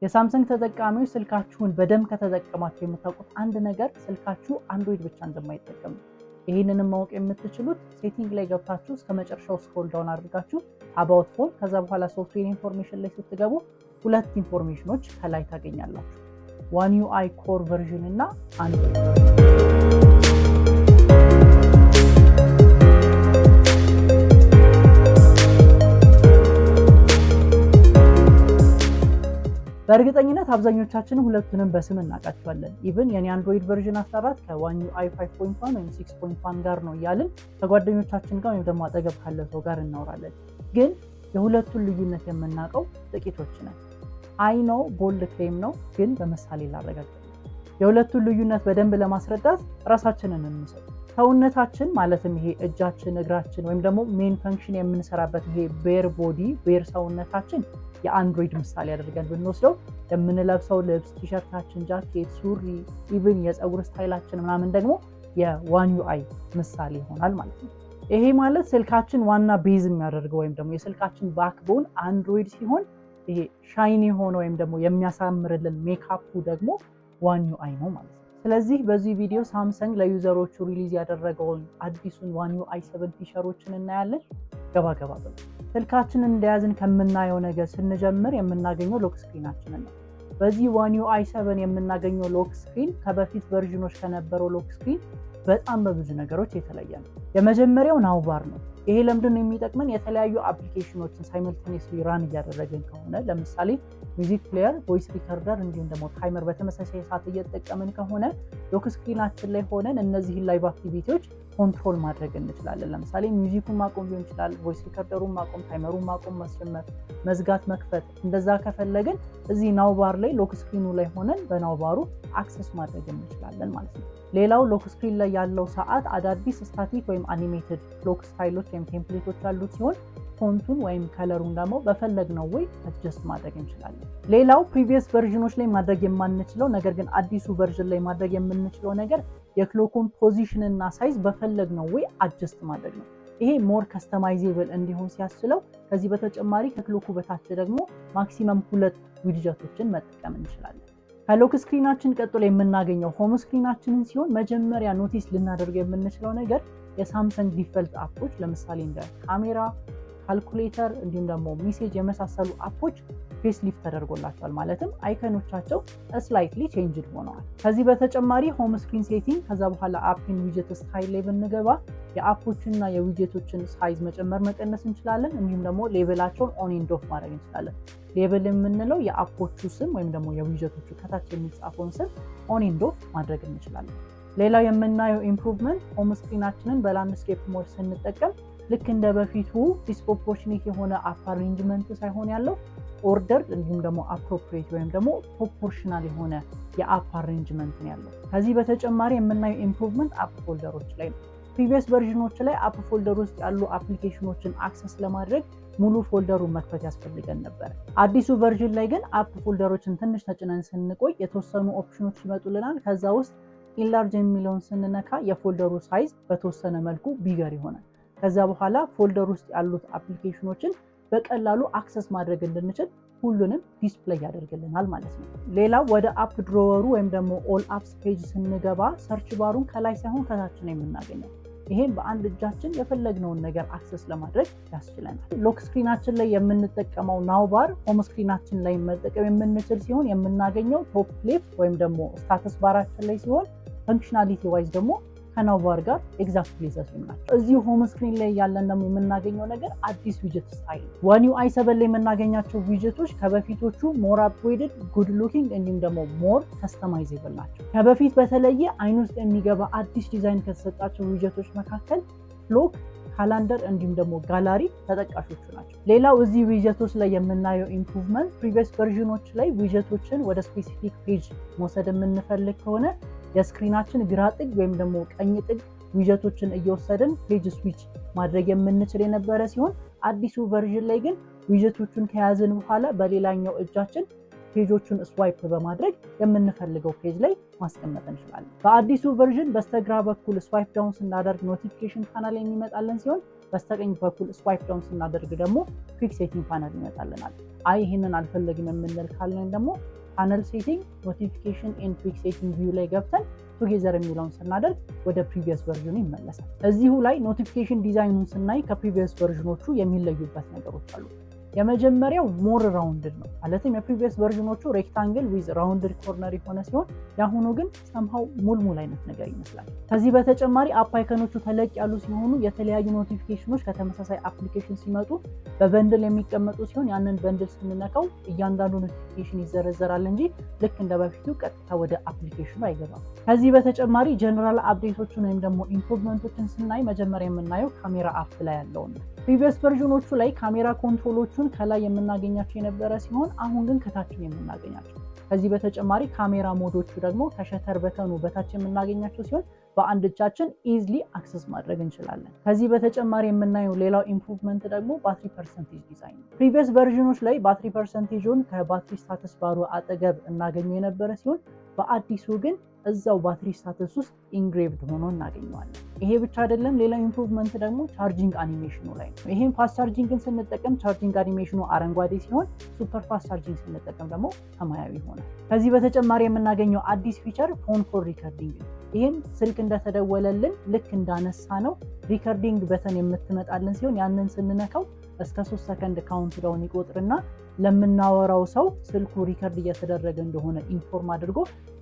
የሳምሰንግ ተጠቃሚዎች ስልካችሁን በደንብ ከተጠቀማችሁ የምታውቁት አንድ ነገር ስልካችሁ አንድሮይድ ብቻ እንደማይጠቀም። ይህንንም ማወቅ የምትችሉት ሴቲንግ ላይ ገብታችሁ እስከ መጨረሻው ስክሮል ዳውን አድርጋችሁ አባውት ፎን ከዛ በኋላ ሶፍትዌር ኢንፎርሜሽን ላይ ስትገቡ ሁለት ኢንፎርሜሽኖች ከላይ ታገኛላችሁ። ዋን ዩአይ ኮር ቨርዥን እና አንድሮይድ በእርግጠኝነት አብዛኞቻችን ሁለቱንም በስም እናውቃቸዋለን። ኢቭን የኔ አንድሮይድ ቨርዥን 14 ከዋን ዩአይ 5.1 ወይም 6.1 ጋር ነው እያልን ከጓደኞቻችን ጋር ወይም ደግሞ አጠገብ ካለ ሰው ጋር እናወራለን። ግን የሁለቱን ልዩነት የምናውቀው ጥቂቶች ነን። አይ ነው ቦልድ ክሌም ነው፣ ግን በምሳሌ ላረጋግጥ። የሁለቱን ልዩነት በደንብ ለማስረዳት ራሳችንን እንውሰድ። ሰውነታችን ማለትም ይሄ እጃችን፣ እግራችን ወይም ደግሞ ሜን ፈንክሽን የምንሰራበት ይሄ ቤር ቦዲ ቤር ሰውነታችን የአንድሮይድ ምሳሌ አድርገን ብንወስደው የምንለብሰው ልብስ፣ ቲሸርታችን፣ ጃኬት፣ ሱሪ፣ ኢቭን የፀጉር ስታይላችን ምናምን ደግሞ የዋን ዩአይ ምሳሌ ይሆናል ማለት ነው። ይሄ ማለት ስልካችን ዋና ቤዝ የሚያደርገው ወይም ደግሞ የስልካችን ባክቦን አንድሮይድ ሲሆን ይሄ ሻይኒ ሆኖ ወይም ደግሞ የሚያሳምርልን ሜካፑ ደግሞ ዋን ዩአይ ነው ማለት ነው። ስለዚህ በዚህ ቪዲዮ ሳምሰንግ ለዩዘሮቹ ሪሊዝ ያደረገውን አዲሱን ዋን ዩአይ 7 ፊቸሮችን እናያለን። ገባ ብለን ስልካችንን እንደያዝን ከምናየው ነገር ስንጀምር የምናገኘው ሎክ ስክሪናችንን ነው። በዚህ ዋን ዩአይ 7 የምናገኘው ሎክ ስክሪን ከበፊት ቨርዥኖች ከነበረው ሎክ ስክሪን በጣም በብዙ ነገሮች የተለየ ነው። የመጀመሪያው ናውባር ነው። ይሄ ለምንድን ነው የሚጠቅመን? የተለያዩ አፕሊኬሽኖችን ሳይመልቴኒየስሊ ራን እያደረግን ከሆነ ለምሳሌ ሚውዚክ ፕሌየር፣ ቮይስ ሪከርደር እንዲሁም ደግሞ ታይመር በተመሳሳይ ሰዓት እየተጠቀምን ከሆነ ሎክ ስክሪናችን ላይ ሆነን እነዚህን ላይቭ አክቲቪቲዎች ኮንትሮል ማድረግ እንችላለን። ለምሳሌ ሚውዚኩን ማቆም ሊሆን ይችላል፣ ቮይስ ሪከርደሩን ማቆም፣ ታይመሩን ማቆም፣ ማስጀመር፣ መዝጋት፣ መክፈት። እንደዛ ከፈለግን እዚህ ናውባር ላይ ሎክ ስክሪኑ ላይ ሆነን በናውባሩ አክሰስ ማድረግ እንችላለን ማለት ነው። ሌላው ሎክ ስክሪን ላይ ያለው ሰዓት አዳዲስ ስታቲክ ወይም አኒሜትድ ክሎክ ስታይሎች ወይም ቴምፕሌቶች ያሉት ሲሆን ፎንቱን ወይም ከለሩን ደግሞ በፈለግነው ወይ አድጀስት ማድረግ እንችላለን። ሌላው ፕሪቪየስ ቨርዥኖች ላይ ማድረግ የማንችለው ነገር ግን አዲሱ ቨርዥን ላይ ማድረግ የምንችለው ነገር የክሎኩን ፖዚሽን እና ሳይዝ በፈለግነው ወይ አድጀስት ማድረግ ነው። ይሄ ሞር ከስተማይዜብል እንዲሆን ሲያስችለው ከዚህ በተጨማሪ ከክሎኩ በታች ደግሞ ማክሲመም 2 ዊድጀቶችን መጠቀም እንችላለን። ከሎክ ስክሪናችን ቀጥሎ የምናገኘው ሆም ስክሪናችንን ሲሆን መጀመሪያ ኖቲስ ልናደርገው የምንችለው ነገር የሳምሰንግ ዲፈልት አፖች ለምሳሌ እንደ ካሜራ፣ ካልኩሌተር እንዲሁም ደግሞ ሜሴጅ የመሳሰሉ አፖች ፌስ ሊፍት ተደርጎላቸዋል። ማለትም አይከኖቻቸው ስላይትሊ ቼንጅድ ሆነዋል። ከዚህ በተጨማሪ ሆም ስክሪን ሴቲንግ ከዛ በኋላ አፕን ዊጀት ስታይል ላይ ብንገባ የአፖችንና የዊጀቶችን ሳይዝ መጨመር መቀነስ እንችላለን። እንዲሁም ደግሞ ሌቨላቸውን ኦን ኤንድ ኦፍ ማድረግ እንችላለን። ሌብል የምንለው የአፖቹ ስም ወይም ደግሞ የዊጀቶቹ ከታች የሚጻፈውን ስም ኦን ኤንድ ኦፍ ማድረግ እንችላለን። ሌላው የምናየው ኢምፕሩቭመንት ሆም ስክሪናችንን በላንድስኬፕ ሞድ ስንጠቀም ልክ እንደ በፊቱ ዲስፕሮፖርሽኔት የሆነ አፕ አሬንጅመንት ሳይሆን ያለው ኦርደር እንዲሁም ደግሞ አፕሮፕሪየት ወይም ደግሞ ፕሮፖርሽናል የሆነ የአፕ አሬንጅመንት ነው ያለው። ከዚህ በተጨማሪ የምናየው ኢምፕሩቭመንት አፕ ፎልደሮች ላይ ነው። ፕሪቪየስ ቨርዥኖች ላይ አፕ ፎልደር ውስጥ ያሉ አፕሊኬሽኖችን አክሰስ ለማድረግ ሙሉ ፎልደሩን መክፈት ያስፈልገን ነበር። አዲሱ ቨርዥን ላይ ግን አፕ ፎልደሮችን ትንሽ ተጭነን ስንቆይ የተወሰኑ ኦፕሽኖች ይመጡልናል። ከዛ ውስጥ ኢንላርጅ የሚለውን ስንነካ የፎልደሩ ሳይዝ በተወሰነ መልኩ ቢገር ይሆናል። ከዛ በኋላ ፎልደር ውስጥ ያሉት አፕሊኬሽኖችን በቀላሉ አክሰስ ማድረግ እንድንችል ሁሉንም ዲስፕሌይ ያደርግልናል ማለት ነው። ሌላው ወደ አፕ ድሮወሩ ወይም ደግሞ ኦል አፕስ ፔጅ ስንገባ ሰርች ባሩን ከላይ ሳይሆን ከታች ነው የምናገኘው። ይሄን በአንድ እጃችን የፈለግነውን ነገር አክሰስ ለማድረግ ያስችለናል። ሎክ ስክሪናችን ላይ የምንጠቀመው ናውባር ሆም ስክሪናችን ላይ መጠቀም የምንችል ሲሆን የምናገኘው ቶፕ ሌፍት ወይም ደግሞ ስታተስ ባራችን ላይ ሲሆን ፈንክሽናሊቲ ዋይዝ ደግሞ ከናውባር ጋር ኤግዛክትሊ ዘሴም ናቸው። እዚህ ሆም ስክሪን ላይ ያለን ደግሞ የምናገኘው ነገር አዲስ ዊጀት ስታይል ዋን ዩአይ 7 ላይ የምናገኛቸው ዊጀቶች ከበፊቶቹ ሞር አፕግሬድድ ጉድ ሉኪንግ እንዲሁም ደግሞ ሞር ከስተማይዜብል ናቸው። ከበፊት በተለየ አይን ውስጥ የሚገባ አዲስ ዲዛይን ከተሰጣቸው ዊጀቶች መካከል ፍሎክ፣ ካላንደር እንዲሁም ደግሞ ጋላሪ ተጠቃሾቹ ናቸው። ሌላው እዚህ ዊጀቶች ላይ የምናየው ኢምፕሩቭመንት ፕሪቪየስ ቨርዥኖች ላይ ዊጀቶችን ወደ ስፔሲፊክ ፔጅ መውሰድ የምንፈልግ ከሆነ የስክሪናችን ግራ ጥግ ወይም ደግሞ ቀኝ ጥግ ዊጀቶችን እየወሰድን ፔጅ ስዊች ማድረግ የምንችል የነበረ ሲሆን አዲሱ ቨርዥን ላይ ግን ዊጀቶቹን ከያዝን በኋላ በሌላኛው እጃችን ፔጆቹን ስዋይፕ በማድረግ የምንፈልገው ፔጅ ላይ ማስቀመጥ እንችላለን። በአዲሱ ቨርዥን በስተግራ በኩል ስዋይፕ ዳውን ስናደርግ ኖቲፊኬሽን ፓናል የሚመጣልን ሲሆን በስተቀኝ በኩል ስዋይፕ ዳውን ስናደርግ ደግሞ ኩዊክ ሴቲንግ ፓናል ይመጣልናል። አይ ይሄንን አልፈለግንም የምንል ካለን ደግሞ ፓነል ሴቲንግ ኖቲፊኬሽን ኤንድ ኩዊክ ሴቲንግ ቪው ላይ ገብተን ቱጌዘር የሚለውን ስናደርግ ወደ ፕሪቪየስ ቨርዥኑ ይመለሳል። እዚሁ ላይ ኖቲፊኬሽን ዲዛይኑን ስናይ ከፕሪቪየስ ቨርዥኖቹ የሚለዩበት ነገሮች አሉ። የመጀመሪያው ሞር ራውንድድ ነው። ማለትም የፕሪቪየስ ቨርዥኖቹ ሬክታንግል ዊዝ ራውንድድ ኮርነር የሆነ ሲሆን የአሁኑ ግን ሰምሃው ሙልሙል አይነት ነገር ይመስላል። ከዚህ በተጨማሪ አፕ አይከኖቹ ተለቅ ያሉ ሲሆኑ የተለያዩ ኖቲፊኬሽኖች ከተመሳሳይ አፕሊኬሽን ሲመጡ በበንድል የሚቀመጡ ሲሆን ያንን በንድል ስንነካው እያንዳንዱ ኖቲፊኬሽን ይዘረዘራል እንጂ ልክ እንደ በፊቱ ቀጥታ ወደ አፕሊኬሽኑ አይገባም። ከዚህ በተጨማሪ ጀነራል አፕዴቶችን ወይም ደግሞ ኢምፕሩቭመንቶችን ስናይ መጀመሪያ የምናየው ካሜራ አፕ ላይ ያለውን ነው። ፕሪቪየስ ቨርዥኖቹ ላይ ካሜራ ኮንትሮሎቹን ከላይ የምናገኛቸው የነበረ ሲሆን አሁን ግን ከታች የምናገኛቸው። ከዚህ በተጨማሪ ካሜራ ሞዶቹ ደግሞ ከሸተር በተኑ በታች የምናገኛቸው ሲሆን በአንድ እጃችን ኢዝሊ አክሰስ ማድረግ እንችላለን። ከዚህ በተጨማሪ የምናየው ሌላው ኢምፕሩቭመንት ደግሞ ባትሪ ፐርሰንቴጅ ዲዛይን ነው። ፕሪቪየስ ቨርዥኖች ላይ ባትሪ ፐርሰንቴጁን ከባትሪ ስታተስ ባሩ አጠገብ እናገኘው የነበረ ሲሆን በአዲሱ ግን እዛው ባትሪ ስታተስ ውስጥ ኢንግሬቭድ ሆኖ እናገኘዋለን። ይሄ ብቻ አይደለም፣ ሌላው ኢምፕሩቭመንት ደግሞ ቻርጂንግ አኒሜሽኑ ላይ ነው። ይሄም ፋስት ቻርጂንግን ስንጠቀም ቻርጂንግ አኒሜሽኑ አረንጓዴ ሲሆን ሱፐር ፋስት ቻርጂንግ ስንጠቀም ደግሞ ሰማያዊ ይሆናል። ከዚህ በተጨማሪ የምናገኘው አዲስ ፊቸር ፎን ኮል ሪከርዲንግ ነው። ይህም ስልክ እንደተደወለልን ልክ እንዳነሳ ነው ሪከርዲንግ በተን የምትመጣልን ሲሆን ያንን ስንነካው እስከ 3 ሰከንድ ካውንት ዳውን ይቆጥርና ለምናወራው ሰው ስልኩ ሪከርድ እየተደረገ እንደሆነ ኢንፎርም አድርጎ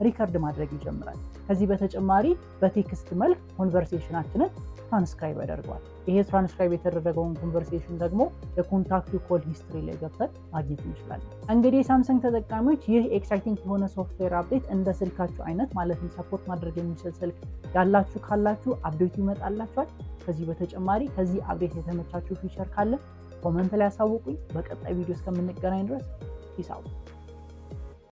ሪከርድ ማድረግ ይጀምራል። ከዚህ በተጨማሪ በቴክስት መልክ ኮንቨርሴሽናችንን ትራንስክራይብ ያደርገዋል። ይሄ ትራንስክራይብ የተደረገውን ኮንቨርሴሽን ደግሞ የኮንታክቱ ኮል ሂስትሪ ላይ ገብተን ማግኘት እንችላለን። እንግዲህ የሳምሰንግ ተጠቃሚዎች ይህ ኤክሳይቲንግ የሆነ ሶፍትዌር አፕዴት እንደ ስልካችሁ አይነት ማለትም ሰፖርት ማድረግ የሚችል ስልክ ያላችሁ ካላችሁ አፕዴቱ ይመጣላችኋል። ከዚህ በተጨማሪ ከዚህ አፕዴት የተመቻችሁ ፊቸር ካለ ኮመንት ላይ ያሳውቁኝ። በቀጣይ ቪዲዮ እስከምንገናኝ ድረስ ፒስ አውት።